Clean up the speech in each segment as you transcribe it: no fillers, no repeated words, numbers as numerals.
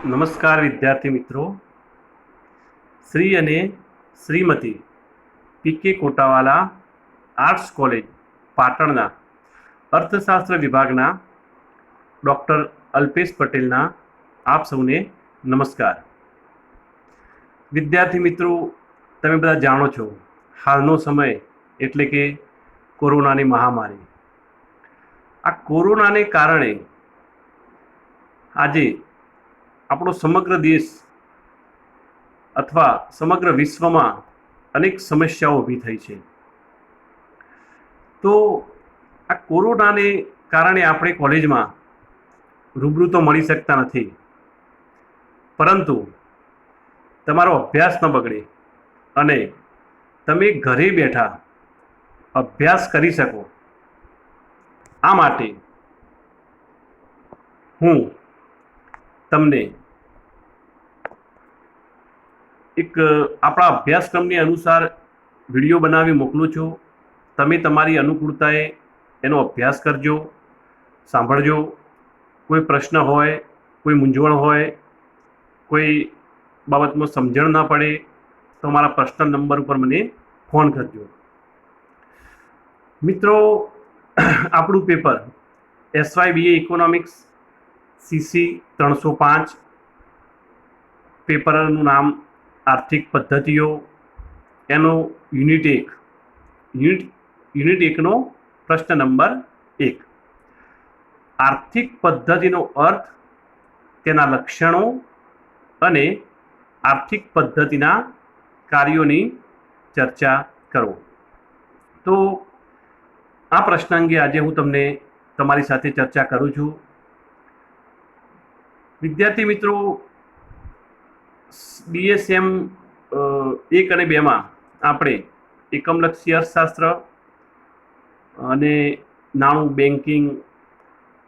નમસ્કાર વિદ્યાર્થી મિત્રો. શ્રી અને Shrimati PK Kotawala arts college પાટણના અર્થશાસ્ત્ર વિભાગના ડૉક્ટર અલ્પેશ પટેલના આપ સૌને નમસ્કાર. વિદ્યાર્થી મિત્રો, તમે બધા જાણો છો, હાલનો સમય એટલે કે કોરોનાની મહામારી. આ કોરોનાને કારણે આજે આપણો સમગ્ર દેશ અથવા સમગ્ર વિશ્વમાં અનેક સમસ્યાઓ ઊભી થઈ છે. તો આ કોરોનાને કારણે આપણે કોલેજમાં રૂબરૂ તો મળી શકતા નથી, પરંતુ તમારો અભ્યાસ ન બગડે અને તમે ઘરે બેઠા અભ્યાસ કરી શકો, આ માટે હું તમને એક આપણા અભ્યાસક્રમની અનુસાર વિડીયો બનાવી મોકલું છું. તમે તમારી અનુકૂળતાએ એનો અભ્યાસ કરજો, સાંભળજો. કોઈ પ્રશ્ન હોય, કોઈ મૂંઝવણ હોય, કોઈ બાબતમાં સમજણ ન પડે તો મારા પર્સનલ નંબર ઉપર મને ફોન કરજો. મિત્રો, આપણું paper SY BA economics CC 305, પેપરનું નામ આર્થિક પદ્ધતિઓ, એનો યુનિટ એકનો પ્રશ્ન નંબર 1. આર્થિક પદ્ધતિનો અર્થ, તેના લક્ષણો અને આર્થિક પદ્ધતિના કાર્યોની ચર્ચા કરો. તો આ પ્રશ્ન અંગે આજે હું તમને તમારી સાથે ચર્ચા કરું છું. વિદ્યાર્થી મિત્રો, BSM 1 અને 2માં આપણે એકમલક્ષી અર્થશાસ્ત્ર અને નાણું, બેન્કિંગ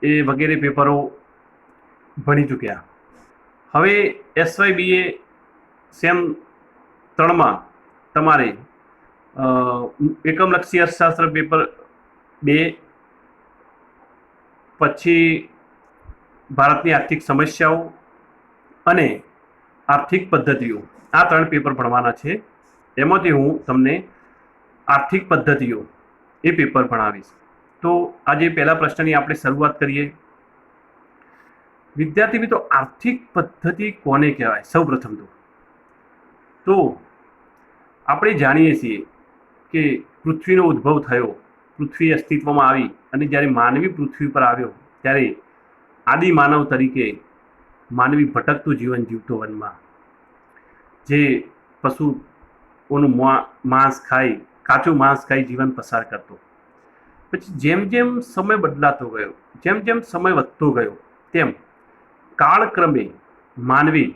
એ વગેરે પેપરો ભણી ચૂક્યા. હવે SY BA સેમ 3માં તમારે એકમલક્ષી અર્થશાસ્ત્ર પેપર 2, પછી ભારતની આર્થિક સમસ્યાઓ અને આર્થિક પદ્ધતિઓ, આ 3 પેપર ભણવાના છે. એમાંથી હું તમને આર્થિક પદ્ધતિઓ એ પેપર ભણાવીશ. તો આજે પહેલા પ્રશ્નની આપણે શરૂઆત કરીએ. વિદ્યાર્થી મિત્રો, આર્થિક પદ્ધતિ કોને કહેવાય? સૌ પ્રથમ તો આપણે જાણીએ છીએ કે પૃથ્વીનો ઉદ્ભવ થયો, પૃથ્વી અસ્તિત્વમાં આવી અને જ્યારે માનવી પૃથ્વી પર આવ્યો ત્યારે આદિ માનવ તરીકે માનવી ભટકતું જીવન જીવતો વનમાં, જે પશુઓનું માંસ ખાઈ, કાચું માંસ ખાઈ જીવન પસાર કરતો. પછી જેમ જેમ સમય બદલાતો ગયો, જેમ જેમ સમય વધતો ગયો, તેમ કાળક્રમે માનવી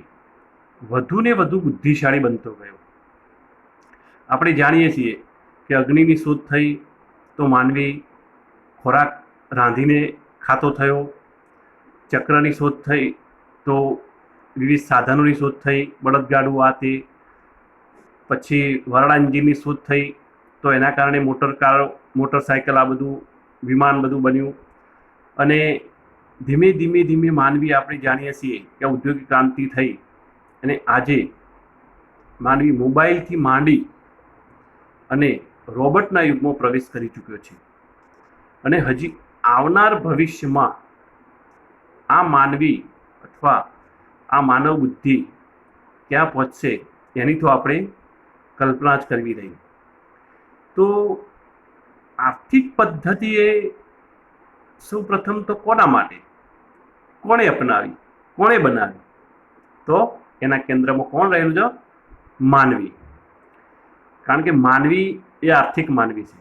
વધુ ને વધુ બુદ્ધિશાળી બનતો ગયો. આપણે જાણીએ છીએ કે અગ્નિની શોધ થઈ તો માનવી ખોરાક રાંધીને ખાતો થયો. ચક્રની શોધ થઈ તો વિવિધ સાધનોની શોધ થઈ, બળદગાડું આ તે. પછી વરાળા એન્જિનની શોધ થઈ તો એના કારણે મોટરકારો, મોટરસાયકલ, આ બધું, વિમાન બધું બન્યું. અને ધીમે ધીમે ધીમે માનવી, આપણે જાણીએ છીએ કે ઔદ્યોગિક ક્રાંતિ થઈ અને આજે માનવી મોબાઈલથી માંડી અને રોબોટના યુગમાં પ્રવેશ કરી ચૂક્યો છે. અને હજી આવનાર ભવિષ્યમાં આ માનવી અથવા આ માનવ બુદ્ધિ ક્યાં પહોંચશે એની તો આપણે કલ્પના જ કરવી રહી. તો આર્થિક પદ્ધતિ એ સૌ પ્રથમ તો કોના માટે, કોણે અપનાવી, કોણે બનાવી? તો એના કેન્દ્રમાં કોણ રહેલું છે? માનવી. કારણ કે માનવી એ આર્થિક માનવી છે.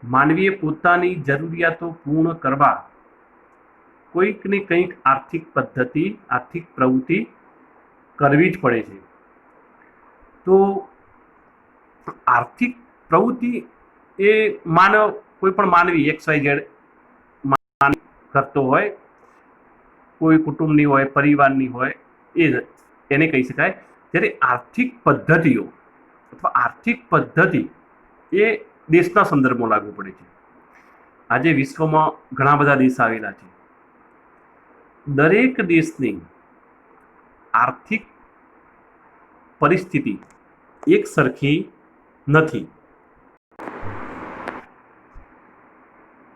માનવીએ પોતાની જરૂરિયાતો પૂર્ણ કરવા કોઈક ને કંઈક આર્થિક પદ્ધતિ, આર્થિક પ્રવૃત્તિ કરવી જ પડે છે. તો આર્થિક પ્રવૃત્તિ એ કોઈ પણ માનવી XYZ કરતો હોય, કોઈ કુટુંબની હોય, પરિવારની હોય, એને કહી શકાય. જ્યારે આર્થિક પદ્ધતિઓ અથવા આર્થિક પદ્ધતિ એ દેશના સંદર્ભમાં લાગુ પડે છે. આજે વિશ્વમાં ઘણા બધા દેશ આવેલા છે. દરેક દેશની આર્થિક પરિસ્થિતિ એક સરખી નથી.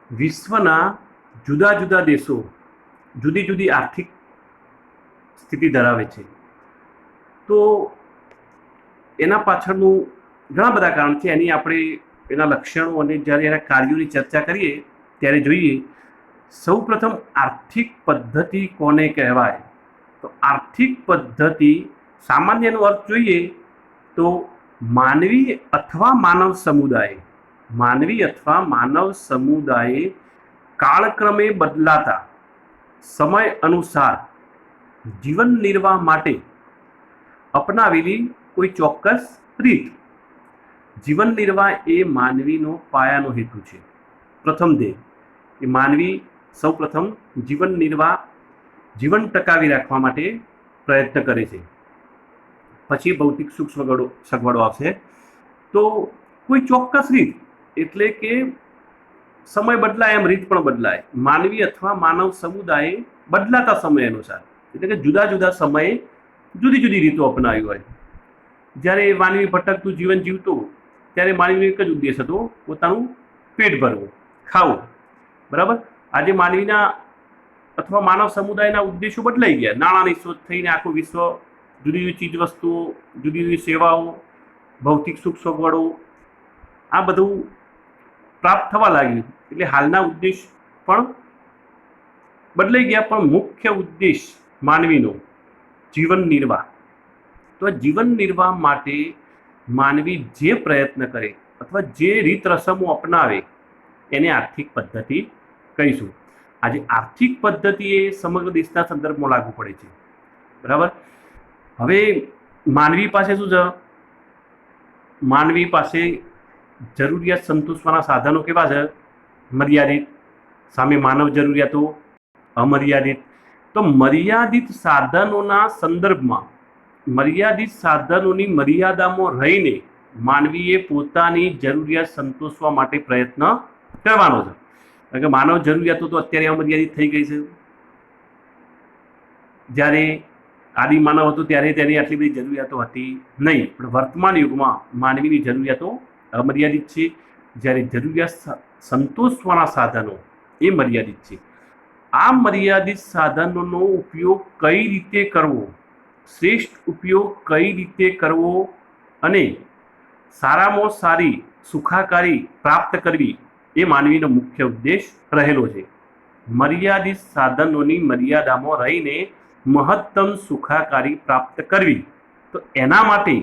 વિશ્વના જુદા જુદા દેશો જુદી જુદી આર્થિક સ્થિતિ ધરાવે છે. તો એના પાછળનું ઘણા બધા કારણ છે. એની આપણે એના લક્ષણો અને જ્યારે એના કાર્યોની ચર્ચા કરીએ ત્યારે જોઈએ. સૌ પ્રથમ આર્થિક પદ્ધતિ કોને કહેવાય? તો આર્થિક પદ્ધતિ સામાન્યનો અર્થ જોઈએ તો માનવી અથવા માનવ સમુદાયે કાળક્રમે બદલાતા સમય અનુસાર જીવન નિર્વાહ માટે અપનાવેલી કોઈ ચોક્કસ રીત. જીવન નિર્વાહ એ માનવીનો પાયાનો હેતુ છે. પ્રથમ ધ્યેય એ માનવી સૌ પ્રથમ જીવન ટકાવી રાખવા માટે પ્રયત્ન કરે છે. પછી ભૌતિક સુખ સગવડો આવશે. તો કોઈ ચોક્કસ રીત એટલે કે સમય બદલાય એમ રીત પણ બદલાય. માનવી અથવા માનવ સમુદાયે બદલાતા સમય અનુસાર એટલે કે જુદા જુદા સમયે જુદી જુદી રીતો અપનાવી હોય. જ્યારે માનવી ભટકતું જીવન જીવતો ત્યારે માનવીનો એક જ ઉદ્દેશ હતો, પોતાનું પેટ ભરવું, ખાવું. બરાબર. આજે માનવીના અથવા માનવ સમુદાયના ઉદ્દેશો બદલાઈ ગયા. નાણાંની શોધ થઈને આખું વિશ્વ જુદી જુદી ચીજ વસ્તુઓ, જુદી જુદી સેવાઓ, ભૌતિક સુખ સગવડો આ બધું પ્રાપ્ત થવા લાગ્યું. એટલે હાલના ઉદ્દેશ પણ બદલાઈ ગયા, પણ મુખ્ય ઉદ્દેશ માનવીનો જીવન નિર્વાહ. તો જીવન નિર્વાહ માટે માનવી જે પ્રયત્ન કરે અથવા જે રીત રસમો અપનાવે એને આર્થિક પદ્ધતિ કહીશું. આજે આર્થિક પદ્ધતિ એ સમગ્ર દેશના સંદર્ભમાં લાગુ પડે છે. બરાબર. હવે માનવી પાસે શું છે? માનવી પાસે જરૂરિયાત સંતોષવાના સાધનો કેવા છે? મર્યાદિત. સામે માનવ જરૂરિયાતો અમર્યાદિત. તો મર્યાદિત સાધનોના સંદર્ભમાં મર્યાદિત સાધનોની મર્યાદામાં રહીને માનવીએ પોતાની જરૂરિયાત સંતોષવા માટે પ્રયત્ન કરવાનો છે. કારણ કે માનવ જરૂરિયાતો તો અત્યારે અમર્યાદિત થઈ ગઈ છે. જ્યારે આદિ માનવ હતો ત્યારે તેની આટલી બધી જરૂરિયાતો હતી નહીં, પણ વર્તમાન યુગમાં માનવીની જરૂરિયાતો અમર્યાદિત છે. જ્યારે જરૂરિયાત સંતોષવાના સાધનો એ મર્યાદિત છે. આ મર્યાદિત સાધનોનો ઉપયોગ કઈ રીતે કરવો, શ્રેષ્ઠ ઉપયોગ કઈ રીતે કરવો અને સારામાં સારી સુખાકારી પ્રાપ્ત કરવી એ માનવીનો મુખ્ય ઉદ્દેશ રહેલો છે. મર્યાદિત સાધનોની મર્યાદામાં રહીને મહત્તમ સુખાકારી પ્રાપ્ત કરવી. તો એના માટે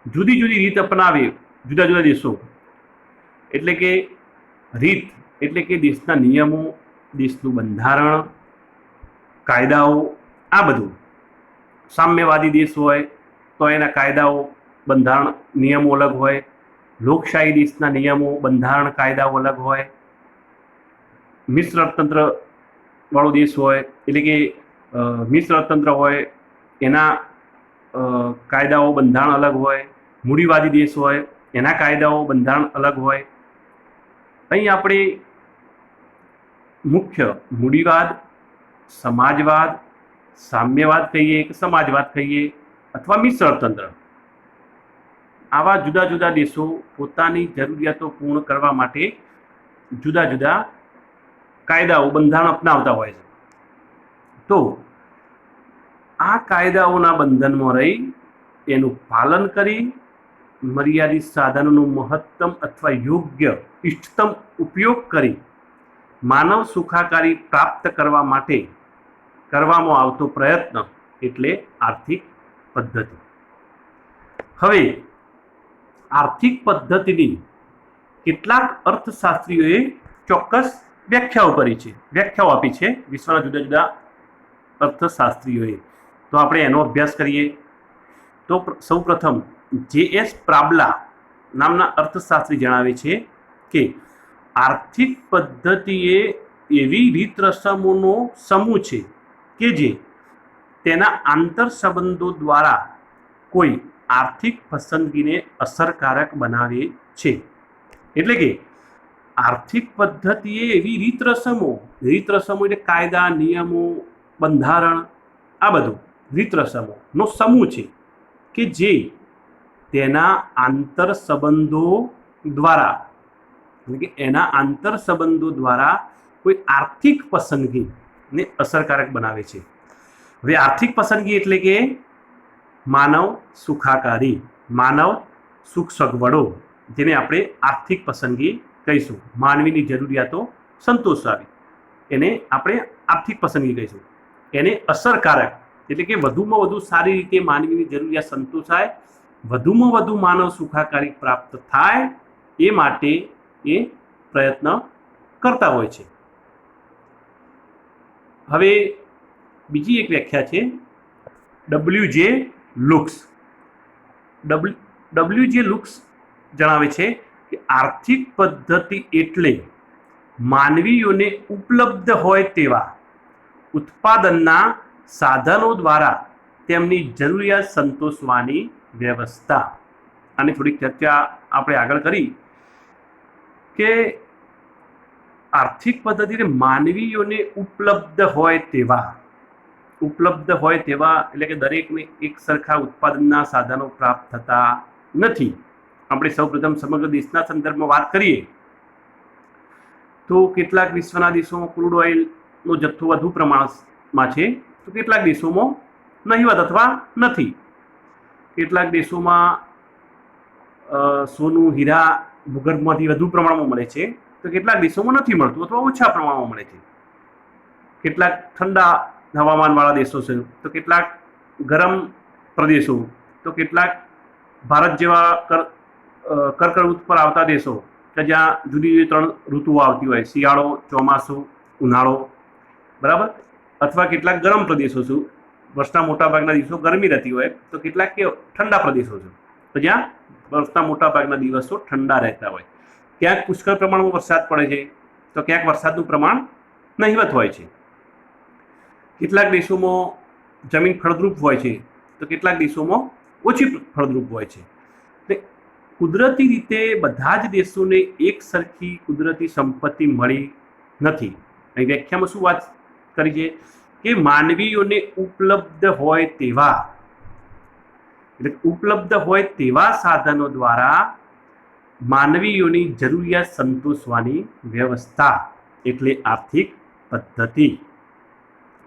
જુદી જુદી રીત અપનાવે જુદા જુદા દેશો. એટલે કે રીત એટલે કે દેશના નિયમો, દેશનું બંધારણ, કાયદાઓ આ બધું. સામ્યવાદી દેશ હોય તો એના કાયદાઓ, બંધારણ, નિયમો અલગ હોય. લોકશાહી દેશના નિયમો, બંધારણ, કાયદાઓ અલગ હોય. મિશ્ર અર્થતંત્ર વાળો દેશ હોય એટલે કે મિશ્ર અર્થતંત્ર હોય એના કાયદાઓ, બંધારણ અલગ હોય. મૂડીવાદી દેશ હોય એના કાયદાઓ, બંધારણ અલગ હોય. અહીં આપણે મુખ્ય મૂડીવાદ, સમાજવાદ, સામ્યવાદ કહીએ કે સમાજવાદ કહીએ અથવા મિશ્ર અર્થતંત્ર, આવા જુદા જુદા દેશો પોતાની જરૂરિયાતો પૂર્ણ કરવા માટે જુદા જુદા કાયદાઓ, બંધારણ અપનાવતા હોય છે. તો આ કાયદાઓના બંધનમાં રહી એનું પાલન કરી મર્યાદિત સાધનોનો મહત્તમ અથવા યોગ્ય ઇષ્ટતમ ઉપયોગ કરી માનવ સુખાકારી પ્રાપ્ત કરવા માટે કરવામાં આવતો પ્રયત્ન એટલે આર્થિક પદ્ધતિ. હવે આર્થિક પદ્ધતિની કેટલાક અર્થશાસ્ત્રીઓએ ચોક્કસ વ્યાખ્યાઓ આપી છે વિશ્વના જુદા જુદા અર્થશાસ્ત્રીઓએ. તો આપણે એનો અભ્યાસ કરીએ. તો સૌ પ્રથમ J.S. પ્રાબલા નામના અર્થશાસ્ત્રી જણાવે છે કે આર્થિક પદ્ધતિ એ એવી રીત રસમોનો સમૂહ છે કે જે તેના આંતર સંબંધો દ્વારા કોઈ આર્થિક પસંદગીને અસરકારક બનાવે છે. એટલે કે આર્થિક પદ્ધતિ એ એવી રીત રસમો એટલે કાયદા, નિયમો, બંધારણ આ બધું રીત રસમોનો સમૂહ છે કે જે તેના આંતર સંબંધો દ્વારા એટલે કે એના આંતર સંબંધો દ્વારા કોઈ આર્થિક પસંદગીને અસરકારક બનાવે છે. હવે આર્થિક પસંદગી એટલે કે માનવ સુખાકારી, માનવ સુખ સગવડો, જેને આપણે આર્થિક પસંદગી કહીશું. માનવીની જરૂરિયાતો સંતોષાવી એને આપણે આર્થિક પસંદગી કહીશું. એને અસરકારક એટલે કે વધુમાં વધુ સારી રીતે માનવીની જરૂરિયાત સંતોષાય, વધુમાં વધુ માનવ સુખાકારી પ્રાપ્ત થાય એ માટે એ પ્રયત્ન કરતા હોય છે. હવે બીજી એક વ્યાખ્યા છે ડબલ્યુ.જે. લુક્સ. ડબલ્યુ.જે. લુક્સ જણાવે છે કે આર્થિક પદ્ધતિ એટલે માનવીઓને ઉપલબ્ધ હોય તેવા ઉત્પાદનના સાધનો દ્વારા તેમની જરૂરિયાત સંતોષવાની વ્યવસ્થા. આની થોડીક ચર્ચા આપણે આગળ કરી કે આર્થિક પદ્ધતિને માનવીઓને ઉપલબ્ધ હોય તેવા એટલે કે દરેકને એક સરખા ઉત્પાદનના સાધનો પ્રાપ્ત થતા નથી. આપણે સૌપ્રથમ સમગ્ર દેશના સંદર્ભમાં વાત કરીએ તો કેટલાક વિશ્વના દેશોમાં ક્રૂડ ઓઇલનો જથ્થો વધુ પ્રમાણમાં છે, તો કેટલાક દેશોમાં નહિવત અથવા નથી. કેટલાક દેશોમાં સોનું, હીરા ભૂગર્ભમાંથી વધુ પ્રમાણમાં મળે છે, તો કેટલાક દેશોમાં નથી મળતું અથવા ઓછા પ્રમાણમાં મળે છે. કેટલાક ઠંડા હવામાનવાળા દેશો છે, તો કેટલાક ગરમ પ્રદેશો, તો કેટલાક ભારત જેવા કર્કવૃત પર આવતા દેશો કે જ્યાં જુદી જુદી 3 ઋતુઓ આવતી હોય, શિયાળો, ચોમાસું, ઉનાળો, બરાબર. અથવા કેટલાક ગરમ પ્રદેશો છે, વર્ષના મોટાભાગના દિવસો ગરમી રહેતી હોય, તો કેટલાક કે ઠંડા પ્રદેશો છે, તો જ્યાં વર્ષના મોટાભાગના દિવસો ઠંડા રહેતા હોય. ક્યાંક પુષ્કળ પ્રમાણમાં વરસાદ પડે છે, તો ક્યાંક વરસાદનું પ્રમાણ નહિવત હોય છે. કેટલાક દેશોમાં જમીન ફળદ્રુપ હોય છે, તો કેટલાક દેશોમાં ઓછી ફળદ્રુપ હોય છે. એટલે કુદરતી રીતે બધા જ દેશોને એક સરખી કુદરતી સંપત્તિ મળી નથી. અહીં વ્યાખ્યામાં શું વાત કરી છે કે માનવીઓને ઉપલબ્ધ હોય તેવા સાધનો દ્વારા માનવીઓની જરૂરિયાત સંતોષવાની વ્યવસ્થા એટલે આર્થિક પદ્ધતિ.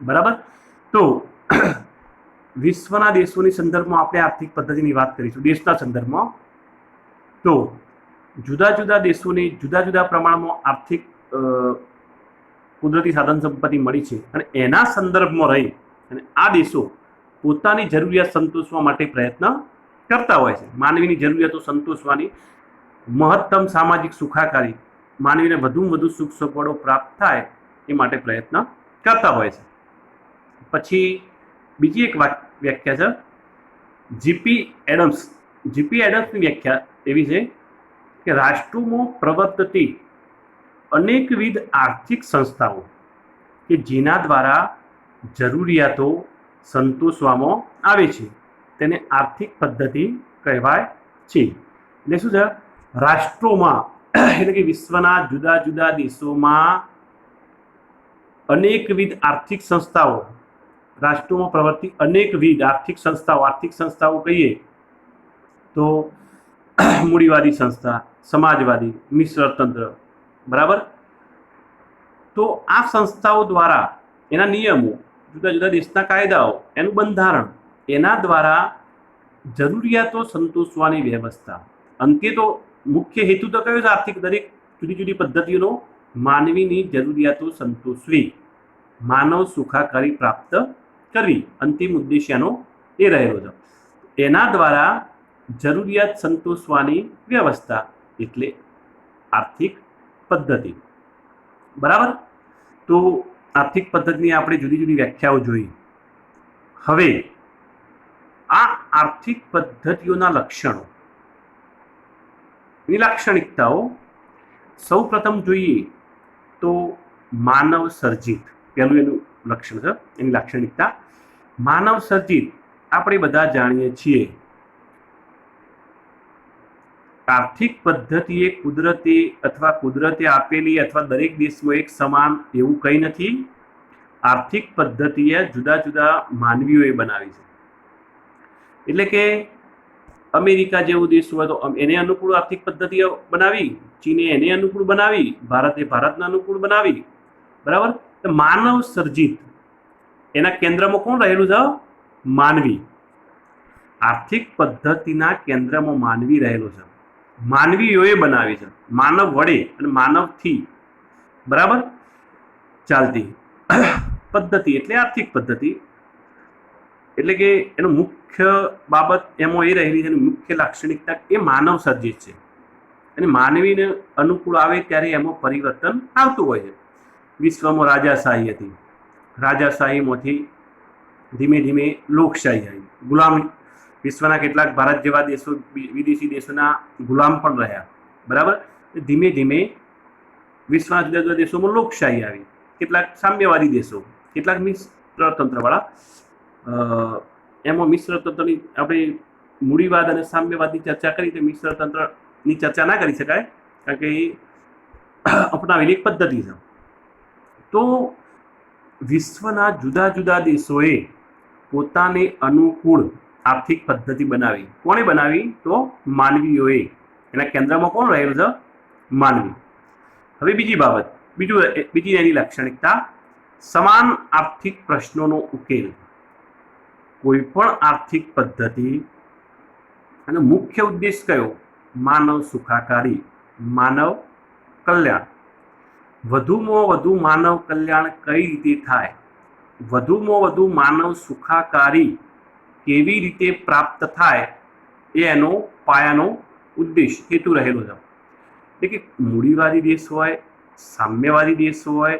બરાબર. તો વિશ્વના દેશોની સંદર્ભમાં આપણે આર્થિક પદ્ધતિની વાત કરીશું. દેશના સંદર્ભમાં તો જુદા જુદા દેશોને જુદા જુદા પ્રમાણમાં આર્થિક કુદરતી સાધન સંપત્તિ મળી છે અને એના સંદર્ભમાં રહી અને આ દેશો પોતાની જરૂરિયાત સંતોષવા માટે પ્રયત્ન કરતા હોય છે. માનવીની જરૂરિયાતો સંતોષવાની, મહત્તમ સામાજિક સુખાકારી, માનવીને વધુમાં વધુ સુખ સગવડો પ્રાપ્ત થાય એ માટે પ્રયત્ન કરતા હોય છે. પછી બીજી એક વ્યાખ્યા છે જીપી એડમ્સની વ્યાખ્યા એવી છે કે રાષ્ટ્રોમાં પ્રવર્તતી અનેકવિધ આર્થિક સંસ્થાઓ કે જેના દ્વારા જરૂરિયાતો સંતોષવામાં આવે છે તેને આર્થિક પદ્ધતિ કહેવાય છે. એટલે શું છે? રાષ્ટ્રોમાં એટલે કે વિશ્વના જુદા જુદા દેશોમાં અનેકવિધ આર્થિક સંસ્થાઓ, રાષ્ટ્રોમાં પ્રવર્તી અનેકવિધ આર્થિક સંસ્થાઓ કહીએ તો મૂડીવાદી સંસ્થા, સમાજવાદી, મિશ્ર તંત્ર, બરાબર. તો આ સંસ્થાઓ દ્વારા એના નિયમો, જુદા જુદા દેશના કાયદાઓ, એનું બંધારણ, એના દ્વારા જરૂરિયાતો સંતોષવાની વ્યવસ્થા. અંતે તો મુખ્ય હેતુ તો કયો છે? આર્થિક દરેક જુદી જુદી પદ્ધતિઓનો માનવીની જરૂરિયાતો સંતોષવી, માનવ સુખાકારી પ્રાપ્ત કરવી, અંતિમ ઉદ્દેશ્યનો એ રહેલો છે. એના દ્વારા જરૂરિયાત સંતોષવાની વ્યવસ્થા એટલે આર્થિક પદ્ધતિ. બરાબર. તો આર્થિક પદ્ધતિની આપણે જુદી જુદી વ્યાખ્યાઓ જોઈ. હવે આ આર્થિક પદ્ધતિઓના લક્ષણો, એની લાક્ષણિકતાઓ સૌ પ્રથમ જોઈએ તો માનવ સર્જિત પહેલું એનું લક્ષણ છે, એની લાક્ષણિકતા. માનવ સર્જિત આપણે બધા જાણીએ છીએ આર્થિક પદ્ધતિ એ કુદરતે આપેલી અથવા દરેક દેશમાં એક સમાન એવું કંઈ નથી. આર્થિક પદ્ધતિએ જુદા જુદા માનવીઓએ બનાવી છે. એટલે કે અમેરિકા જેવો દેશ હોય તો એને અનુકૂળ આર્થિક પદ્ધતિઓ બનાવી, ચીને એને અનુકૂળ બનાવી, ભારતે ભારતના અનુકૂળ બનાવી. બરાબર. તો માનવ સર્જિત એના કેન્દ્રમાં કોણ રહેલું છે? માનવી. આર્થિક પદ્ધતિના કેન્દ્રમાં માનવી રહેલું છે. માનવીઓએ બનાવી છે, માનવ વડે અને માનવથી બરાબર ચાલતી પદ્ધતિ એટલે આર્થિક પદ્ધતિ. એટલે કે એનું મુખ્ય બાબત એમાં એ રહેલી છે, મુખ્ય લાક્ષણિકતા એ માનવ સર્જિત છે અને માનવીને અનુકૂળ આવે ત્યારે એમાં પરિવર્તન આવતું હોય છે. વિશ્વમાં રાજાશાહી હતી, રાજાશાહીમાંથી ધીમે ધીમે લોકશાહી આવી, ગુલામ. વિશ્વના કેટલાક ભારત જેવા દેશો વિદેશી દેશોના ગુલામ પણ રહ્યા. બરાબર. ધીમે ધીમે વિશ્વના જુદા જુદા દેશોમાં લોકશાહી આવી, કેટલાક સામ્યવાદી દેશો, કેટલાક મિશ્ર તંત્રવાળા. એમાં મિશ્ર તંત્રની આપણે મૂડીવાદ અને સામ્યવાદની ચર્ચા કરી તો મિશ્ર તંત્રની ચર્ચા ના કરી શકાય, કારણ કે એ અપનાવેલી એક પદ્ધતિ છે. તો વિશ્વના જુદા જુદા દેશોએ પોતાને અનુકૂળ આર્થિક પદ્ધતિ બનાવી. કોણે બનાવી? તો માનવીઓએ. એના કેન્દ્રમાં કોણ રહેલું છે? માનવી. હવે બીજી બાબત, બીજી એની લાક્ષણિકતા, સમાન આર્થિક પ્રશ્નોનો ઉકેલ. કોઈ પણ આર્થિક પદ્ધતિ અને મુખ્ય ઉદ્દેશ કયો? માનવ સુખાકારી, માનવ કલ્યાણ. વધુમાં વધુ માનવ કલ્યાણ કઈ રીતે થાય, વધુમાં વધુ માનવ સુખાકારી કેવી રીતે પ્રાપ્ત થાય, એ એનો પાયાનો ઉદ્દેશ હેતુ રહેલો છે. એટલે કે મૂડીવાદી દેશ હોય, સામ્યવાદી દેશ હોય,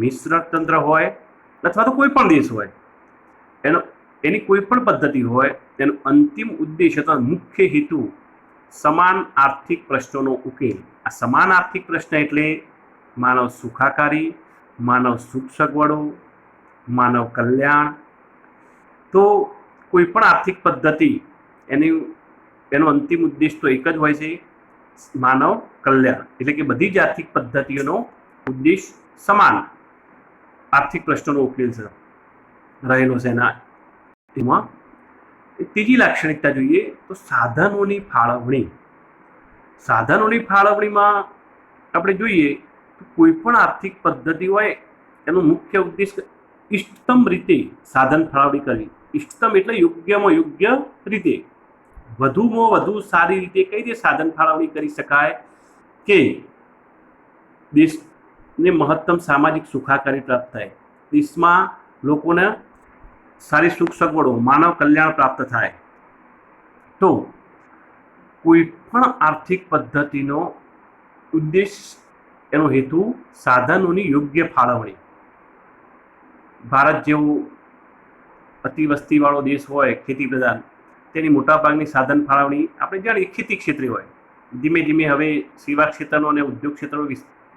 મિશ્ર તંત્ર હોય અથવા તો કોઈ પણ દેશ હોય, એની કોઈ પણ પદ્ધતિ હોય, તેનો અંતિમ ઉદ્દેશ અથવા મુખ્ય હેતુ સમાન આર્થિક પ્રશ્નોનો ઉકેલ. આ સમાન આર્થિક પ્રશ્ન એટલે માનવ સુખાકારી, માનવ સુખ સગવડો, માનવ કલ્યાણ. તો કોઈ પણ આર્થિક પદ્ધતિ એનો અંતિમ ઉદ્દેશ તો એક જ હોય છે, માનવ કલ્યાણ. એટલે કે બધી જ આર્થિક પદ્ધતિઓનો ઉદ્દેશ સમાન આર્થિક પ્રશ્નોનો ઉકેલ છે રહેલો છે. એમાં ત્રીજી લાક્ષણિકતા જોઈએ તો સાધનોની ફાળવણી. સાધનોની ફાળવણીમાં આપણે જોઈએ તો કોઈ પણ આર્થિક પદ્ધતિ હોય એનો મુખ્ય ઉદ્દેશ ઇષ્ટતમ રીતે સાધન ફાળવણી કરવી. ઇષ્ટતમ એટલે યોગ્યમાં યોગ્ય રીતે, વધુમાં વધુ સારી રીતે કઈ રીતે સાધન ફાળવણી કરી શકાય કે દેશને મહત્તમ સામાજિક સુખાકારી પ્રાપ્ત થાય, દેશમાં લોકોને સારી સુખ સગવડો, માનવ કલ્યાણ પ્રાપ્ત થાય. તો કોઈ પણ આર્થિક પદ્ધતિનો ઉદ્દેશ, એનો હેતુ સાધનોની યોગ્ય ફાળવણી. ભારત જેવો અતિ વસ્તીવાળો દેશ હોય, ખેતી પ્રધાન, તેની મોટાભાગની સાધન ફાળવણી આપણે જાણીએ ખેતી ક્ષેત્રે હોય. ધીમે ધીમે હવે સેવા ક્ષેત્રનો અને ઉદ્યોગ ક્ષેત્રનો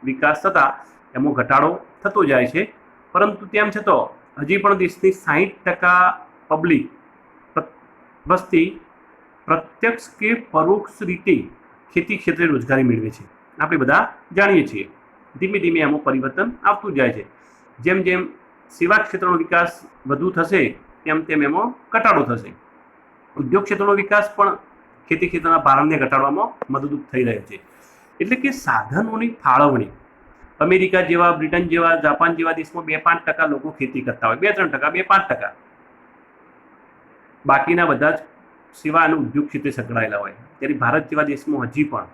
વિકાસ થતાં એમાં ઘટાડો થતો જાય છે. પરંતુ તેમ છતાં હજી પણ દેશની 60% પબ્લિક વસ્તી પ્રત્યક્ષ કે પરોક્ષ રીતે ખેતી ક્ષેત્રે રોજગારી મેળવે છે. આપણે બધા જાણીએ છીએ. ધીમે ધીમે એમાં પરિવર્તન આવતું જાય છે. જેમ જેમ સેવા ક્ષેત્રનો વિકાસ વધુ થશે તેમ તેમ એમાં ઘટાડો થશે. ઉદ્યોગ ક્ષેત્રનો વિકાસ પણ ખેતી ક્ષેત્રના ભારણને ઘટાડવામાં મદદરૂપ થઈ રહ્યો છે. એટલે કે સાધનોની ફાળવણી. અમેરિકા જેવા, બ્રિટન જેવા, જાપાન જેવા દેશમાં 2-5% લોકો ખેતી કરતા હોય, 2-3%, 2-5%. બાકીના બધા જ સેવા અને ઉદ્યોગ ક્ષેત્રે સંકળાયેલા હોય. ત્યારે ભારત જેવા દેશમાં હજી પણ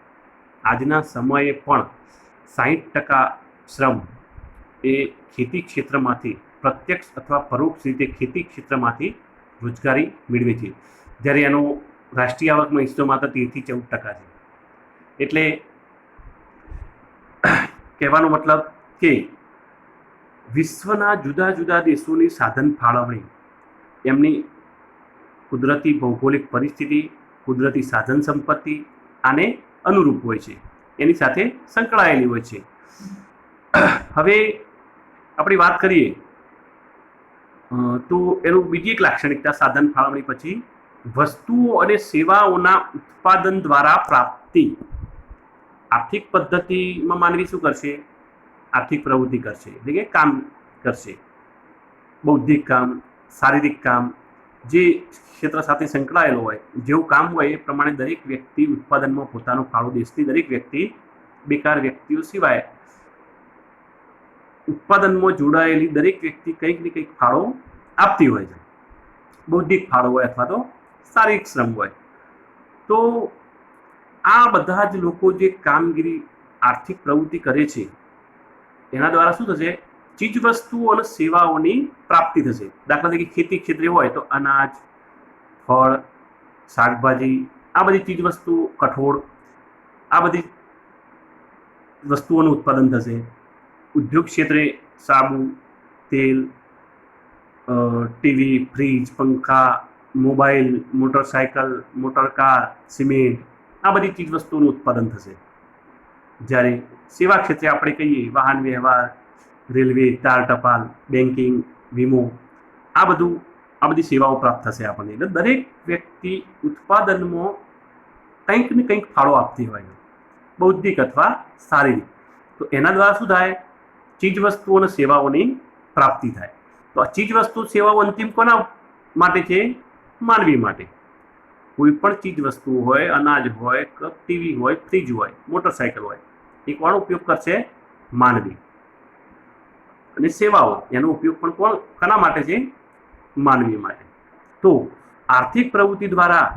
આજના સમયે પણ 60% શ્રમ એ ખેતી ક્ષેત્રમાંથી પ્રત્યક્ષ અથવા પરોક્ષ રીતે ખેતી ક્ષેત્રમાંથી રોજગારી મેળવે છે, જ્યારે એનો રાષ્ટ્રીય આવકમાં હિસ્સો માત્ર 13-14% છે. એટલે કહેવાનો મતલબ કે વિશ્વના જુદા જુદા દેશોની સાધન ફાળવણી એમની કુદરતી ભૌગોલિક પરિસ્થિતિ, કુદરતી સાધન સંપત્તિ આને અનુરૂપ હોય છે, એની સાથે સંકળાયેલી હોય છે. હવે આપણી વાત કરીએ તો એનું બીજી એક લાક્ષણિકતા સાધન ફાળવણી પછી વસ્તુઓ અને સેવાઓના ઉત્પાદન દ્વારા પ્રાપ્તિ. આર્થિક પદ્ધતિમાં માનવી શું કરશે? આર્થિક પ્રવૃત્તિ કરશે, એટલે કે કામ કરશે. બૌદ્ધિક કામ, શારીરિક કામ, જે ક્ષેત્ર સાથે સંકળાયેલો હોય, જેવું કામ હોય એ પ્રમાણે દરેક વ્યક્તિ ઉત્પાદનમાં પોતાનો ફાળો, દેશની દરેક વ્યક્તિ બેકાર વ્યક્તિઓ સિવાય ઉત્પાદનમાં જોડાયેલી દરેક વ્યક્તિ કંઈક ને કંઈક ફાળો આપતી હોય છે, બૌદ્ધિક ફાળો હોય અથવા તો શારીરિક શ્રમ હોય. તો આ બધા જ લોકો જે કામગીરી, આર્થિક પ્રવૃત્તિ કરે છે એના દ્વારા શું થશે? ચીજવસ્તુઓ અને સેવાઓની પ્રાપ્તિ થશે. દાખલા તરીકે ખેતી ક્ષેત્રે હોય તો અનાજ, ફળ, શાકભાજી, આ બધી ચીજવસ્તુઓ, કઠોળ, આ બધી વસ્તુઓનું ઉત્પાદન થશે. ઉદ્યોગ ક્ષેત્રે સાબુ, તેલ, ટીવી, ફ્રીજ, પંખા, મોબાઈલ, મોટરસાયકલ, મોટરકાર, સિમેન્ટ, આ બધી ચીજવસ્તુઓનું ઉત્પાદન થશે. જ્યારે સેવા ક્ષેત્રે આપણે કહીએ વાહન વ્યવહાર, રેલવે, તાર ટપાલ, બેન્કિંગ, વીમો, આ બધી સેવાઓ પ્રાપ્ત થશે આપણને. એટલે દરેક વ્યક્તિ ઉત્પાદનમાં કંઈક ને કંઈક ફાળો આપતી હોય છે, બૌદ્ધિક અથવા શારીરિક. તો એના દ્વારા શું થાય? ચીજવસ્તુઓ અને સેવાઓની પ્રાપ્તિ થાય. તો આ ચીજવસ્તુ, સેવાઓ અંતિમ કોના માટે છે? માનવી માટે. કોઈ પણ ચીજવસ્તુ હોય, અનાજ હોય, ટીવી હોય, ફ્રીજ હોય, મોટરસાયકલ હોય, એ કોનો ઉપયોગ કરશે? માનવી. અને સેવાઓ, એનો ઉપયોગ પણ કોના માટે છે? માનવી માટે. તો આર્થિક પ્રવૃત્તિ દ્વારા,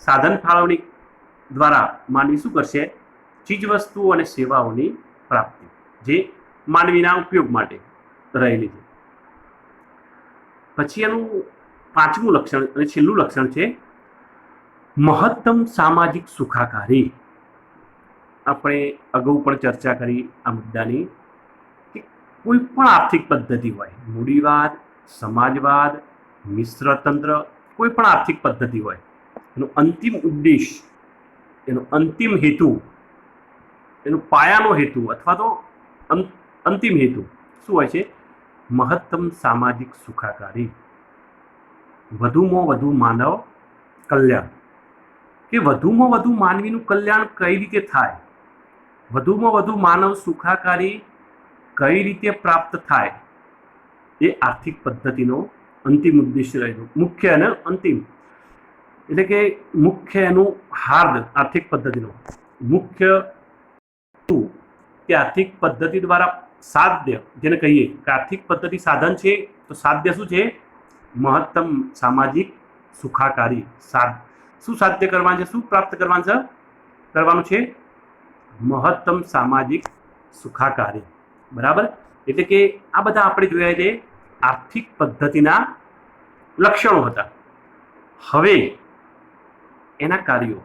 સાધન ફાળવણી દ્વારા માનવી શું કરશે? ચીજવસ્તુઓ અને સેવાઓની પ્રાપ્તિ, જે માનવીના ઉપયોગ માટે રહેલી છે. પછી એનું પાંચમું લક્ષણ અને છેલ્લું લક્ષણ છે મહત્તમ સામાજિક સુખાકારી. આપણે અગાઉ પણ ચર્ચા કરી આ મુદ્દાની કે કોઈ પણ આર્થિક પદ્ધતિ હોય, મૂડીવાદ, સમાજવાદ, મિશ્રતંત્ર, કોઈ પણ આર્થિક પદ્ધતિ હોય, એનો અંતિમ ઉદ્દેશ, એનો અંતિમ હેતુ, એનો પાયાનો હેતુ અથવા તો અંતિમ હેતુ શું હોય છે? મહત્તમ સામાજિક સુખાકારી. વધુમાં વધુ માનવ કલ્યાણ. કે વધુમાં વધુ માનવીનું કલ્યાણ કઈ રીતે થાય, વધુમાં વધુ માનવ સુખાકારી કઈ રીતે પ્રાપ્ત થાય, એ આર્થિક પદ્ધતિનો અંતિમ ઉદ્દેશ્ય રહેલો. મુખ્ય અને અંતિમ એટલે કે મુખ્ય એનું હાર્દ આર્થિક પદ્ધતિનો મુખ્ય કે આર્થિક પદ્ધતિ દ્વારા સાધ્ય, જેને કહીએ કે આર્થિક પદ્ધતિ સાધન છે, તો સાધ્ય શું છે? મહત્તમ સામાજિક સુખાકારી. શું સાધ્ય કરવાનું છે? શું પ્રાપ્ત કરવાનું છે? મહત્તમ સામાજિક સુખાકારી. બરાબર. એટલે કે આ બધા આપણે જોયા છે આર્થિક પદ્ધતિના લક્ષણો હતા. હવે એના કાર્યો,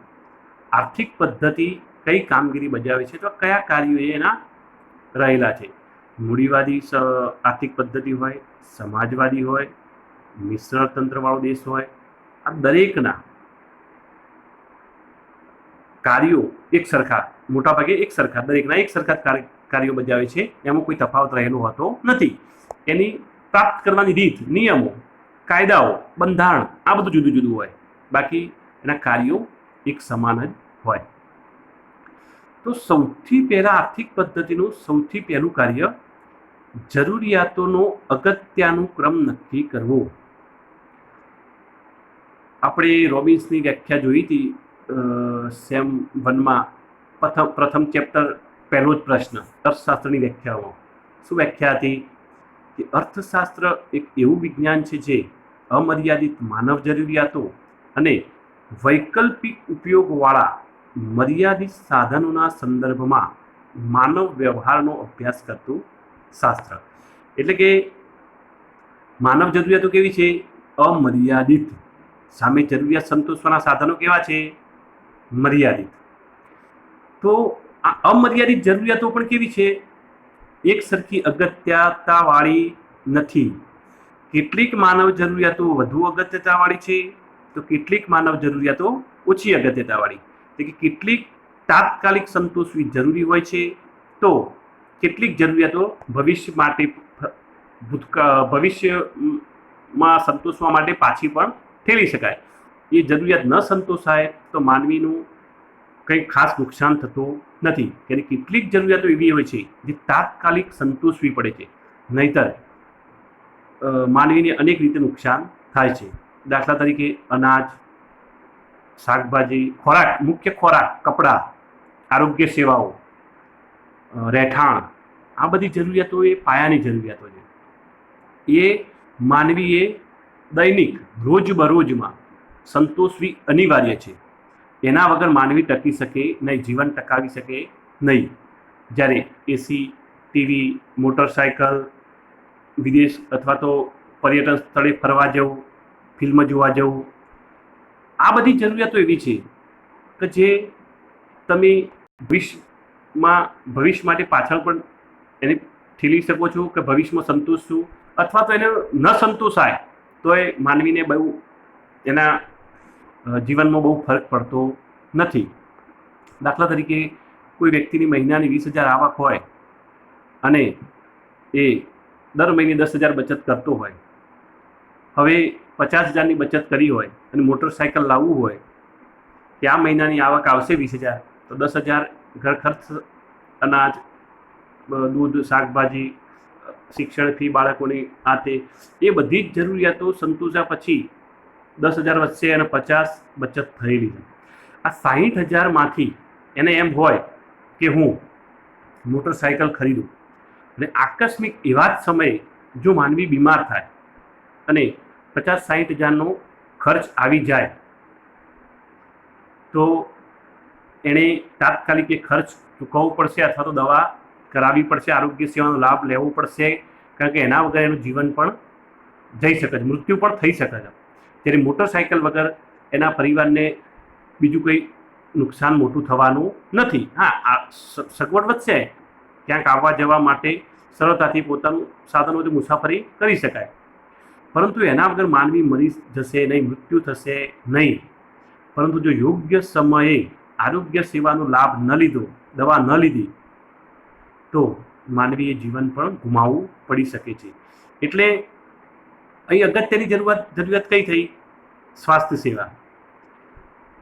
આર્થિક પદ્ધતિ કઈ કામગીરી બજાવે છે, તો કયા કાર્યો એના રહેલા છે? મૂડીવાદી આર્થિક પદ્ધતિ હોય, સમાજવાદી હોય, મિશ્ર તંત્રવાળો દેશ હોય, આ દરેકના કાર્યો એક સરખા, મોટાભાગે એક સરખા, દરેકના એક સરખા કાર્યો બજાવે છે. એમાં કોઈ તફાવત રહેલો હોતો નથી. એની પ્રાપ્ત કરવાની રીત, નિયમો, કાયદાઓ, બંધારણ, આ બધું જુદું જુદું હોય, બાકી એના કાર્યો એક સમાન જ હોય. તો સૌથી પહેલા આર્થિક પદ્ધતિનું સૌથી પહેલું કાર્ય જરૂરિયાતોનો અગત્યનું ક્રમ નક્કી કરવો. આપણે રોબિન્સની વ્યાખ્યા જોઈ હતી સેમ 1માં પ્રથમ ચેપ્ટર, પહેલો જ પ્રશ્ન, અર્થશાસ્ત્રની વ્યાખ્યાઓ. શું વ્યાખ્યા હતી? કે અર્થશાસ્ત્ર એક એવું વિજ્ઞાન છે જે અમર્યાદિત માનવ જરૂરિયાતો અને વૈકલ્પિક ઉપયોગવાળા મર્યાદિત સાધનોના સંદર્ભમાં માનવ વ્યવહારનો અભ્યાસ કરતું શાસ્ત્ર. એટલે કે માનવ જરૂરિયાતો કેવી છે? અમર્યાદિત. સામે જરૂરિયાત સંતોષવાના સાધનો કેવા છે? મર્યાદિત. તો આ અમર્યાદિત જરૂરિયાતો પણ કેવી છે? એક સરખી અગત્યતાવાળી નથી. કેટલીક માનવ જરૂરિયાતો વધુ અગત્યતાવાળી છે, તો કેટલીક માનવ જરૂરિયાતો ઓછી અગત્યતાવાળી. એટલે કે કેટલીક તાત્કાલિક સંતોષવી જરૂરી હોય છે, તો કેટલીક જરૂરિયાતો ભવિષ્યમાં સંતોષવા માટે પાછી પણ ઠેલી શકાય. એ જરૂરિયાત ન સંતોષાય તો માનવીનું કંઈ ખાસ નુકસાન થતું નથી. એટલે કેટલીક જરૂરિયાતો એવી હોય છે જે તાત્કાલિક સંતોષવી પડે છે, નહીતર માનવીને અનેક રીતે નુકસાન થાય છે. દાખલા તરીકે અનાજ, શાકભાજી, ખોરાક, મુખ્ય ખોરાક, કપડાં, આરોગ્ય સેવાઓ, રહેઠાણ, આ બધી જરૂરિયાતો એ પાયાની જરૂરિયાતો છે. એ માનવીએ દૈનિક રોજબરોજમાં સંતોષવી અનિવાર્ય છે. એના વગર માનવી ટકી શકે નહીં, જીવન ટકાવી શકે નહીં. જ્યારે એસી, ટીવી, મોટરસાયકલ, વિદેશ અથવા તો પર્યટન સ્થળે ફરવા જવું, ફિલ્મ જોવા જવું, આ બધી જરૂરિયાતો એવી છે કે જે તમે ભવિષ્ય માટે પાછળ પણ એને ઠેલી શકો છો કે ભવિષ્યમાં સંતોષશું, અથવા તો એને ન સંતોષાય તો એ માનવીને બહુ એના જીવનમાં બહુ ફરક પડતો નથી. દાખલા તરીકે કોઈ વ્યક્તિની મહિનાની 20,000 આવક હોય અને એ દર મહિને 10,000 બચત કરતો હોય. હવે 50,000ની બચત કરી હોય અને મોટરસાયકલ લાવવું હોય કે આ મહિનાની આવક આવશે 20,000, તો 10,000 ઘર ખર્ચ, અનાજ, દૂધ, શાકભાજી, શિક્ષણ ફી બાળકોની, આ તે એ બધી જ જરૂરિયાતો સંતોષ્યા પછી 10,000 વધશે અને 50 બચત થયેલી છે. આ 60,000માંથી એને એમ હોય કે હું મોટરસાયકલ ખરીદું, અને આકસ્મિક એવા જ સમયે જો માનવી બીમાર થાય અને 50-60,000નો ખર્ચ આવી જાય તો એણે તાત્કાલિક એ ખર્ચ ચૂકવવો પડશે અથવા તો દવા કરાવવી પડશે, આરોગ્ય સેવાનો લાભ લેવો પડશે, કારણ કે એના વગર એનું જીવન પણ જઈ શકે છે, મૃત્યુ પણ થઈ શકે છે. ત્યારે મોટરસાયકલ વગર એના પરિવારને બીજું કંઈ નુકસાન મોટું થવાનું નથી. હા, સગવડ વધશે, ક્યાંક આવવા જવા માટે સરળતાથી પોતાનું સાધનોથી મુસાફરી કરી શકાય, પરંતુ એના વગર માનવી મરી જશે નહીં, મૃત્યુ થશે નહીં. પરંતુ જો યોગ્ય સમયે આરોગ્ય સેવાનો લાભ ન લીધો, દવા ન લીધી, તો માનવીએ જીવન પણ ગુમાવવું પડી શકે છે. એટલે અહીં અગત્યની જરૂરિયાત કઈ થઈ? સ્વાસ્થ્ય સેવા,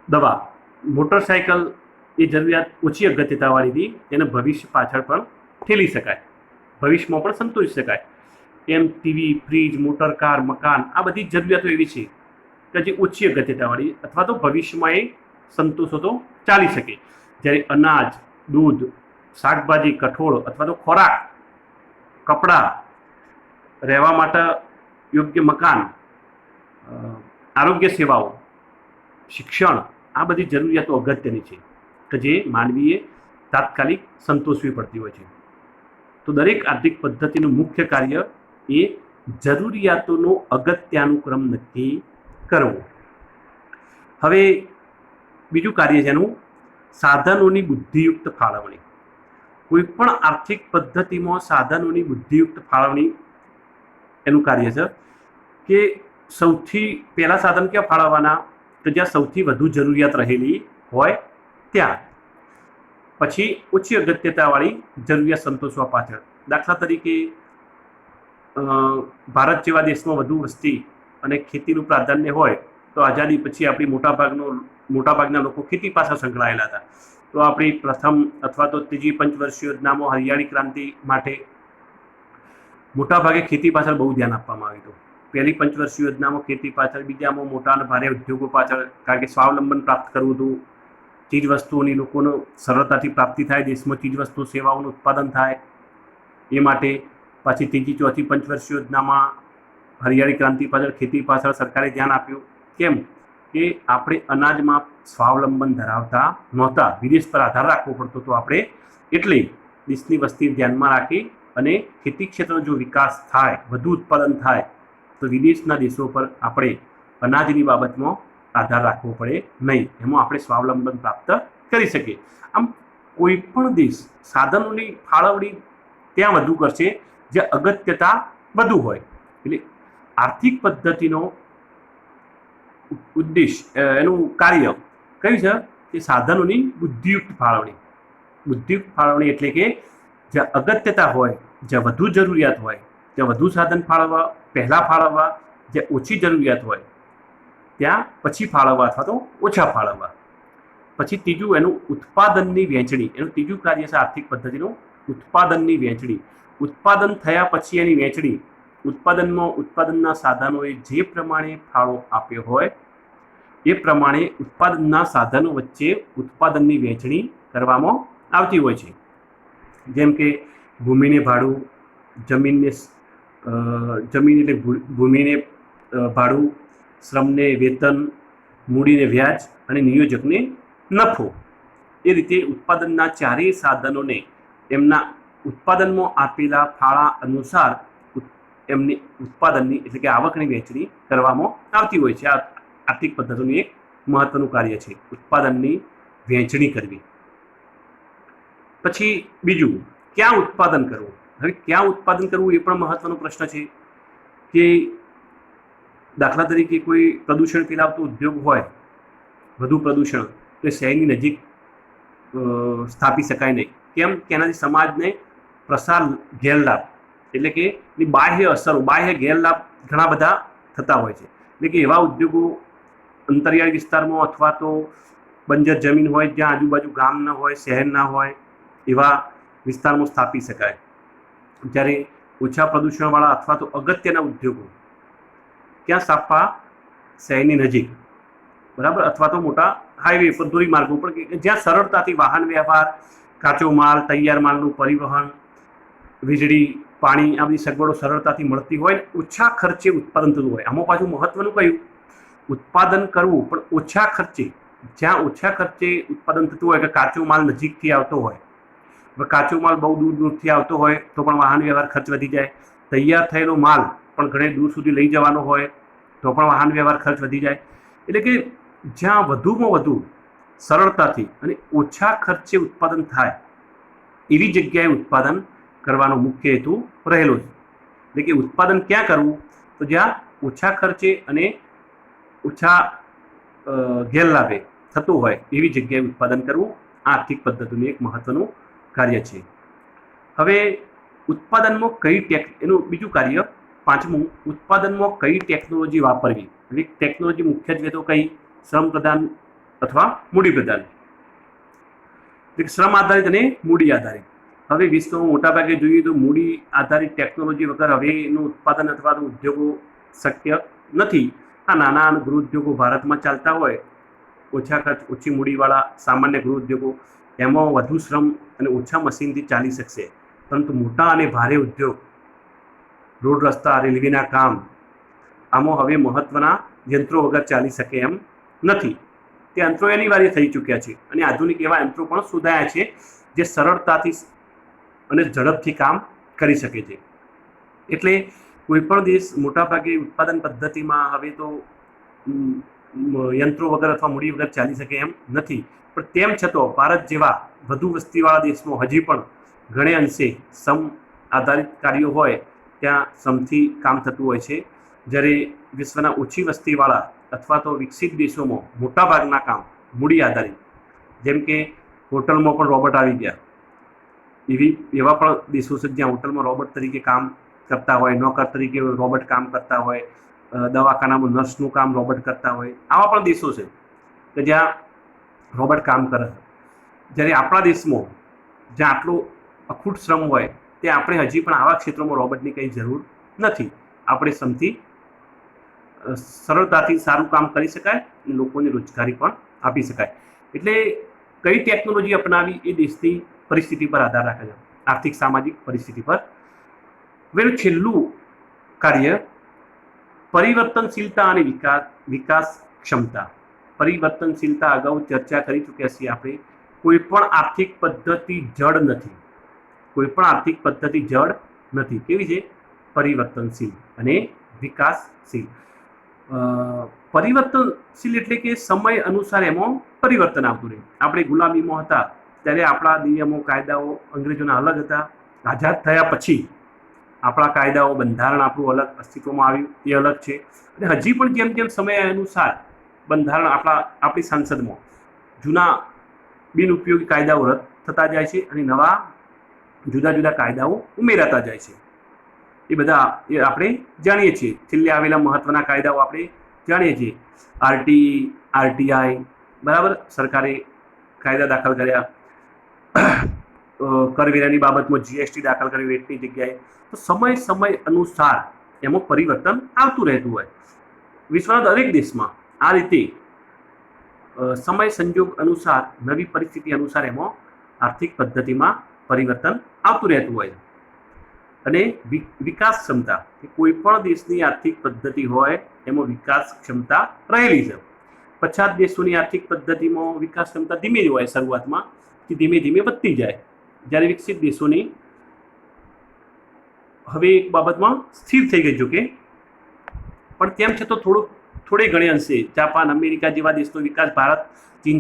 દવા. મોટરસાયકલ એ જરૂરિયાત ઓછી અગત્યતાવાળી હતી, તેને ભવિષ્ય પાછળ પણ ઠેલી શકાય, ભવિષ્યમાં પણ સંતોષી શકાય. એમ ટીવી, ફ્રીજ, મોટર કાર, મકાન, આ બધી જરૂરિયાતો એવી છે કે જે ઓછી અગત્યતાવાળી અથવા તો ભવિષ્યમાં એ સંતોષો તો ચાલી શકે. જ્યારે અનાજ, દૂધ, શાકભાજી, કઠોળ અથવા તો ખોરાક, કપડાં, રહેવા માટે યોગ્ય મકાન, આરોગ્ય સેવાઓ, શિક્ષણ, આ બધી જરૂરિયાતો અગત્યની છે કે જે માનવીએ તાત્કાલિક સંતોષવી પડતી હોય છે. તો દરેક આર્થિક પદ્ધતિનું મુખ્ય કાર્ય એ જરૂરિયાતોનો અગત્યાનુક્રમ નક્કી કરવો. હવે બીજું કાર્ય છે એનું સાધનોની બુદ્ધિયુક્ત ફાળવણી. કોઈ પણ આર્થિક પદ્ધતિમાં સાધનોની બુદ્ધિયુક્ત ફાળવણી એનું કાર્ય છે કે સૌથી પહેલા સાધન ક્યાં ફાળવવાના? તો જ્યાં સૌથી વધુ જરૂરિયાત રહેલી હોય ત્યાં. પછી ઓછી અગત્યતાવાળી જરૂરિયાત સંતોષવા પાછળ. દાખલા તરીકે ભારત જેવા દેશમાં વધુ વસ્તી અને ખેતીનું પ્રાધાન્ય હોય તો આઝાદી પછી આપણી મોટાભાગના લોકો ખેતી પાછળ સંકળાયેલા હતા. તો આપણી પ્રથમ અથવા તો ત્રીજી પંચવર્ષીય યોજનામાં હરિયાળી ક્રાંતિ માટે મોટાભાગે ખેતી પાછળ બહુ ધ્યાન આપવામાં આવ્યું હતું. પહેલી પંચવર્ષીય યોજનામાં ખેતી પાછળ, બીજામાં મોટા અને ભારે ઉદ્યોગો પાછળ, કારણ કે સ્વાવલંબન પ્રાપ્ત કરવું હતું, ચીજ વસ્તુઓની લોકોને સરળતાથી પ્રાપ્તિ થાય, દેશમાં ચીજ વસ્તુ સેવાઓનું ઉત્પાદન થાય, એ માટે. પાછી ત્રીજી ચોથી પંચવર્ષીય યોજનામાં હરિયાળી ક્રાંતિ પાછળ, ખેતી પાછળ સરકારે ધ્યાન આપ્યું. કેમ કે આપણે અનાજમાં સ્વાવલંબન ધરાવતા નહોતા, વિદેશ પર આધાર રાખવો પડતો હતો આપણે. એટલે દેશની વસ્તી ધ્યાનમાં રાખી અને ખેતી ક્ષેત્રનો જો વિકાસ થાય, વધુ ઉત્પાદન થાય, તો વિદેશના દેશો પર આપણે અનાજની બાબતમાં આધાર રાખવો પડે નહીં, એમાં આપણે સ્વાવલંબન પ્રાપ્ત કરી શકીએ. આમ કોઈ પણ દેશ સાધનોની ફાળવણી ત્યાં વધુ કરશે જ્યાં અગત્યતા વધુ હોય. એટલે આર્થિક પદ્ધતિનો ઉદ્દેશ, એનું કાર્ય કયું છે? કે સાધનોની બુદ્ધિયુક્ત ફાળવણી. બુદ્ધિયુક્ત ફાળવણી એટલે કે જ્યાં અગત્યતા હોય, જ્યાં વધુ જરૂરિયાત હોય, ત્યાં વધુ સાધન ફાળવવા, પહેલાં ફાળવવા. જ્યાં ઓછી જરૂરિયાત હોય ત્યાં પછી ફાળવવા અથવા તો ઓછા ફાળવવા. પછી ત્રીજું એનું ઉત્પાદનની વહેંચણી. એનું ત્રીજું કાર્ય છે આર્થિક પદ્ધતિનું ઉત્પાદનની વહેંચણી. ઉત્પાદન થયા પછી એની વહેંચણી. ઉત્પાદનમાં ઉત્પાદનના સાધનોએ જે પ્રમાણે ફાળો આપ્યો હોય એ પ્રમાણે ઉત્પાદનના સાધનો વચ્ચે ઉત્પાદનની વહેંચણી કરવામાં આવતી હોય છે. જેમ કે ભૂમિને ભાડું, જમીન એટલે ભૂમિને ભાડું, શ્રમને વેતન, મૂડીને વ્યાજ અને નિયોજકને નફો. એ રીતે ઉત્પાદનના ચારેય સાધનોને એમના ઉત્પાદનમાં આપેલા ફાળા અનુસાર એમની ઉત્પાદનની એટલે કે આવકની વહેંચણી કરવામાં આવતી હોય છે. આ આર્થિક પદ્ધતિનું એક મહત્વનું કાર્ય છે, ઉત્પાદનની વહેંચણી કરવી. પછી બીજું, ક્યાં ઉત્પાદન કરવું. હવે ક્યાં ઉત્પાદન કરવું એ પણ મહત્વનો પ્રશ્ન છે કે દાખલા તરીકે કોઈ પ્રદૂષણ ફેલાવતો ઉદ્યોગ હોય, વધુ પ્રદૂષણ, તો શહેરની નજીક સ્થાપી શકાય નહીં. કેમ કે એનાથી સમાજને પ્રસાર ગેરલાભ એટલે કે બાહ્ય અસરો, બાહ્ય ગેરલાભ ઘણા બધા થતા હોય છે. એટલે કે એવા ઉદ્યોગો અંતરિયાળ વિસ્તારમાં અથવા તો બંજર જમીન હોય, જ્યાં આજુબાજુ ગામ ન હોય, શહેર ના હોય, એવા વિસ્તારમાં સ્થાપી શકાય. જ્યારે ઓછા પ્રદૂષણવાળા અથવા તો અગત્યના ઉદ્યોગો ક્યાં સ્થાપવા? શહેરની નજીક, બરાબર, અથવા તો મોટા હાઈવે પર, ધોરીમાર્ગો પર, જ્યાં સરળતાથી વાહન વ્યવહાર, કાચો માલ, તૈયાર માલનું પરિવહન, વીજળી, પાણી, આ બધી સગવડો સરળતાથી મળતી હોય, ઓછા ખર્ચે ઉત્પાદન થતું હોય. આમાં પાછું મહત્વનું કયું? ઉત્પાદન કરવું પણ ઓછા ખર્ચે. જ્યાં ઓછા ખર્ચે ઉત્પાદન થતું હોય, કે કાચો માલ નજીકથી આવતો હોય. હવે કાચો માલ બહુ દૂર દૂરથી આવતો હોય તો પણ વાહન વ્યવહાર ખર્ચ વધી જાય. તૈયાર થયેલો માલ પણ ઘણે દૂર સુધી લઈ જવાનો હોય તો પણ વાહન વ્યવહાર ખર્ચ વધી જાય. એટલે કે જ્યાં વધુમાં વધુ સરળતાથી અને ઓછા ખર્ચે ઉત્પાદન થાય એવી જગ્યાએ ઉત્પાદન કરવાનો મુખ્ય હેતુ રહેલો છે. એટલે કે ઉત્પાદન ક્યાં કરવું? તો જ્યાં ઓછા ખર્ચે અને ઓછા ગેરલાભે થતું હોય એવી જગ્યાએ ઉત્પાદન કરવું આર્થિક પદ્ધતિનું એક મહત્વનું કાર્ય છે. હવે ઉત્પાદનમાં એનું બીજું કાર્ય, પાંચમું, ઉત્પાદનમાં કઈ ટેકનોલોજી વાપરવી. હવે ટેકનોલોજી મુખ્યત્વે તો કઈ? શ્રમ પ્રધાન અથવા મૂડી પ્રધાન, શ્રમ આધારિત અને મૂડી આધારિત. હવે વિશ્વમાં મોટાભાગે જોઈએ તો મૂડી આધારિત ટેકનોલોજી વગર હવે એનું ઉત્પાદન અથવા તો ઉદ્યોગો શક્ય નથી. આ નાના ગૃહ ઉદ્યોગો ભારતમાં ચાલતા હોય, ઓછા ખર્ચ, ઓછી મૂડીવાળા સામાન્ય ગૃહ ઉદ્યોગો, એમાં વધુ શ્રમ અને ઓછા મશીનથી ચાલી શકશે. પરંતુ મોટા અને ભારે ઉદ્યોગ, રોડ રસ્તા, રેલવેના કામ, આમાં હવે મહત્વના યંત્રો વગર ચાલી શકે એમ નથી. તે યંત્રો અનિવાર્ય થઈ ચૂક્યા છે અને આધુનિક એવા યંત્રો પણ શોધાયા છે જે સરળતાથી અને ઝડપથી કામ કરી શકે છે. એટલે કોઈપણ દેશ મોટાભાગે ઉત્પાદન પદ્ધતિમાં હવે તો યંત્રો વગર અથવા મૂડી વગર ચાલી શકે એમ નથી. પણ તેમ છતાં ભારત જેવા વધુ વસ્તીવાળા દેશમાં હજી પણ ઘણે અંશે શ્રમ આધારિત કાર્યો હોય ત્યાં શ્રમથી કામ થતું હોય છે. જ્યારે વિશ્વના ઓછી વસ્તીવાળા અથવા તો વિકસિત દેશોમાં મોટાભાગના કામ મૂડી આધારિત, જેમ કે હોટલમાં પણ રોબોટ આવી ગયા, એવા પણ દેશો છે જ્યાં હોટલમાં રોબોટ તરીકે કામ કરતા હોય, નોકર તરીકે રોબોટ કામ કરતા હોય, દવાખાનામાં નર્સનું કામ રોબોટ કરતા હોય. આવા પણ દેશો છે કે જ્યાં રોબોટ કામ કરે. જ્યારે આપણા દેશમાં જ્યાં આટલું અખૂટ શ્રમ હોય ત્યાં આપણે હજી પણ આવા ક્ષેત્રોમાં રોબોટની કંઈ જરૂર નથી. આપણે શ્રમથી સરળતાથી સારું કામ કરી શકાય અને લોકોને રોજગારી પણ આપી શકાય. એટલે કઈ ટેકનોલોજી અપનાવી એ દેશની પરિસ્થિતિ પર આધાર રાખે છે, આર્થિક સામાજિક પરિસ્થિતિ પર. હવે છેલ્લું કાર્ય, પરિવર્તનશીલતા અને વિકાસ ક્ષમતા. પરિવર્તનશીલતા અગાઉ ચર્ચા કરી ચૂક્યા છીએ આપણે. કોઈ પણ આર્થિક પદ્ધતિ જડ નથી. કોઈ પણ આર્થિક પદ્ધતિ જડ નથી. કેવી છે? પરિવર્તનશીલ અને વિકાસશીલ. પરિવર્તનશીલ એટલે કે સમય અનુસાર એમાં પરિવર્તન આવતું રહે. આપણે ગુલામીમાં હતા ત્યારે આપણા નિયમો, કાયદાઓ અંગ્રેજોના અલગ હતા. આઝાદ થયા પછી આપણા કાયદાઓ, બંધારણ આપણું અલગ અસ્તિત્વમાં આવ્યું, એ અલગ છે. અને હજી પણ જેમ જેમ સમય અનુસાર બંધારણ આપણી સંસદમાં જૂના બિનઉપયોગી કાયદાઓ રદ થતા જાય છે અને નવા જુદા જુદા કાયદાઓ ઉમેરાતા જાય છે. એ બધા આપણે જાણીએ છીએ. છેલ્લે આવેલા મહત્વના કાયદાઓ આપણે જાણીએ છીએ. આરટીઆઈ, બરાબર, સરકારે કાયદા દાખલ કર્યા. કરવેરાની બાબતમાં જીએસટી દાખલ કર્યું વેટની જગ્યાએ. તો સમય અનુસાર એમાં પરિવર્તન આવતું રહેતું હોય. વિશ્વના દરેક દેશમાં આ રીતે સમય સંજોગ અનુસાર નવી પરિસ્થિતિ અનુસાર એમાં આર્થિક પદ્ધતિમાં પરિવર્તન આવતું રહેતું હોય. અને વિકાસ ક્ષમતા કોઈ પણ દેશની આર્થિક પદ્ધતિ હોય એમાં વિકાસ ક્ષમતા રહેલી છે. પછાત દેશોની આર્થિક પદ્ધતિમાં વિકાસ ક્ષમતા ધીમે જ હોય શરૂઆતમાં, કે ધીમે ધીમે વધતી જાય, જ્યારે વિકસિત દેશોની હવે એક બાબતમાં સ્થિર થઈ ગઈ. જોકે પણ તેમ છતાં થોડે ઘણે અંશે જાપાન, અમેરિકા જેવા દેશનો વિકાસ ભારત, ચીન,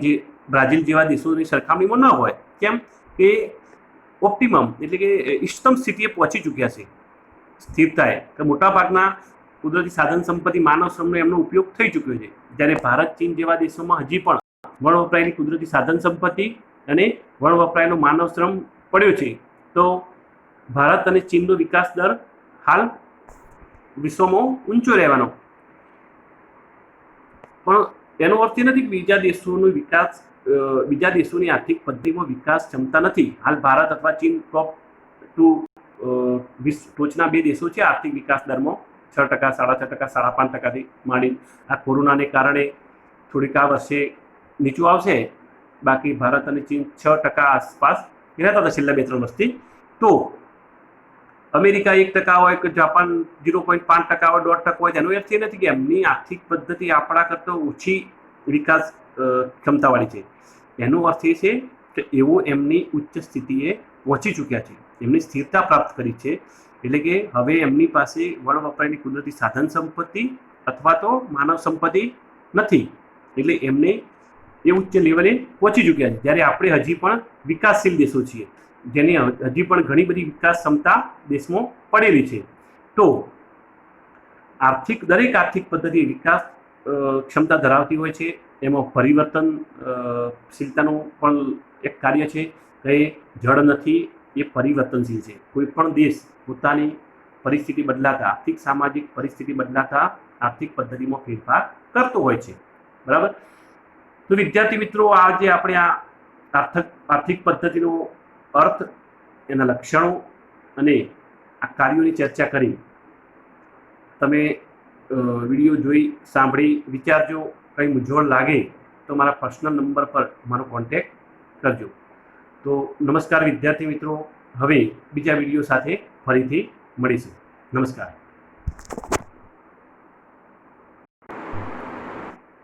બ્રાઝિલ જેવા દેશોની સરખામણીમાં ન હોય. કેમ કે ઓપ્ટિમમ એટલે કે ઇષ્ટતમ સ્થિતિએ પહોંચી ચૂક્યા છે સ્થિરતાએ, કે મોટાભાગના કુદરતી સાધન સંપત્તિ, માનવ શ્રમનો એમનો ઉપયોગ થઈ ચૂક્યો છે. જ્યારે ભારત, ચીન જેવા દેશોમાં હજી પણ વણ વપરાયેલી કુદરતી સાધન સંપત્તિ અને વણ વપરાયેલો માનવ શ્રમ પડ્યો છે. તો ભારત અને ચીનનો વિકાસ દર હાલ વિશ્વમાં ઊંચો રહેવાનો, પણ એનો અર્થ એ નથી કે બીજા દેશોની આર્થિક પદ્ધતિમાં વિકાસ ક્ષમતા નથી. હાલ ભારત અથવા ચીન ટોપ 2 ટોચના 2 દેશો છે આર્થિક વિકાસ દરમાં. 6%, 6.5%, 5.5%થી માંડી. આ કોરોનાને કારણે થોડીક આ વર્ષે નીચું આવશે, બાકી ભારત અને ચીન 6% આસપાસ રહેતા હતા છેલ્લા 2-3 વર્ષથી. તો અમેરિકા 1% હોય કે જાપાન 0.5% હોય, 1.5% હોય, એનો અર્થ એ નથી કે એમની આર્થિક પદ્ધતિ આપણા કરતાં ઓછી વિકાસ ક્ષમતાવાળી છે. એનો અર્થ એ છે કે એવો એમની ઉચ્ચ સ્થિતિએ પહોંચી ચૂક્યા છે, એમની સ્થિરતા પ્રાપ્ત કરી છે. એટલે કે હવે એમની પાસે વણ વપરાયેલી કુદરતી સાધન સંપત્તિ અથવા તો માનવ સંપત્તિ નથી, એટલે એમને એ ઉચ્ચ લેવલે પહોંચી ચૂક્યા છે. જ્યારે આપણે હજી પણ વિકાસશીલ દેશો છીએ, જેની હજી પણ ઘણી બધી વિકાસ ક્ષમતા દેશમાં પડેલી છે. તો દરેક આર્થિક પદ્ધતિ વિકાસ ક્ષમતા ધરાવતી હોય છે. એમાં પરિવર્તનશીલતાનું પણ એક કાર્ય છે. કે જડ નથી, એ પરિવર્તનશીલ છે. કોઈ પણ દેશ પોતાની પરિસ્થિતિ બદલાતા, આર્થિક સામાજિક પરિસ્થિતિ બદલાતા આર્થિક પદ્ધતિમાં ફેરફાર કરતો હોય છે. બરાબર. તો વિદ્યાર્થી મિત્રો, આજે આપણે આ આર્થિક પદ્ધતિનો અર્થ, એના લક્ષણો અને આ કાર્યોની ચર્ચા કરી. તમે વિડીયો જોઈ, સાંભળી, વિચારજો. કંઈ મૂંઝવણ લાગે તો મારા પર્સનલ નંબર પર મારો કોન્ટેક્ટ કરજો. તો નમસ્કાર વિદ્યાર્થી મિત્રો, હવે બીજા વિડીયો સાથે ફરીથી મળીશું. નમસ્કાર.